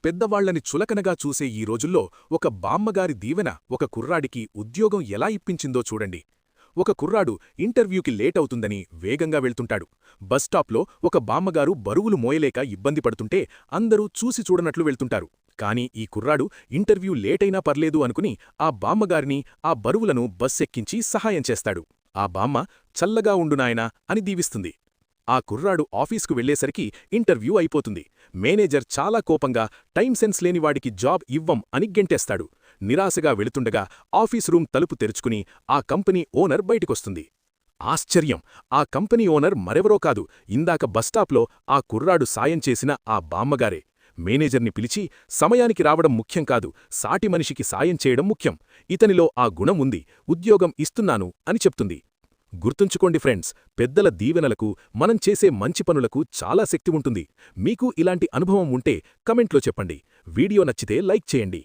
పెద్దవాళ్లని చులకనగా చూసే ఈ రోజుల్లో ఒక బామ్మగారి దీవెన ఒక కుర్రాడికి ఉద్యోగం ఎలా ఇప్పించిందో చూడండి. ఒక కుర్రాడు ఇంటర్వ్యూకి లేటవుతుందని వేగంగా వెళ్తుంటాడు. బస్టాప్లో ఒక బామ్మగారు బరువులు మోయలేక ఇబ్బంది పడుతుంటే అందరూ చూసి చూడనట్లు వెళ్తుంటారు. కాని ఈ కుర్రాడు ఇంటర్వ్యూ లేటైనా పర్లేదు అనుకుని ఆ బామ్మగారిని ఆ బరువులను బస్సెక్కించి సహాయం చేస్తాడు. ఆ బామ్మ చల్లగా ఉండు నాయనా అని దీవిస్తుంది. ఆ కుర్రాడు ఆఫీస్కు వెళ్లేసరికి ఇంటర్వ్యూ అయిపోతుంది. మేనేజర్ చాలా కోపంగా టైం సెన్స్ లేనివాడికి జాబ్ ఇవ్వం అని గెంటేస్తాడు. నిరాశగా వెళుతుండగా ఆఫీస్ రూమ్ తలుపు తెరుచుకుని ఆ కంపెనీ ఓనర్ బయటికొస్తుంది. ఆశ్చర్యం! ఆ కంపెనీ ఓనర్ మరెవరో కాదు, ఇందాక బస్టాప్లో ఆ కుర్రాడు సాయం చేసిన ఆ బామ్మగారే. మేనేజర్ని పిలిచి, సమయానికి రావడం ముఖ్యం కాదు, సాటి మనిషికి సాయం చేయడం ముఖ్యం. ఇతనిలో ఆ గుణం ఉంది, ఉద్యోగం ఇస్తున్నాను అని చెప్తుంది. గుర్తుంచుకోండి ఫ్రెండ్స్, పెద్దల దీవెనలకు, మనం చేసే మంచి పనులకు చాలా శక్తి ఉంటుంది. మీకు ఇలాంటి అనుభవం ఉంటే కమెంట్లో చెప్పండి. వీడియో నచ్చితే లైక్ చేయండి.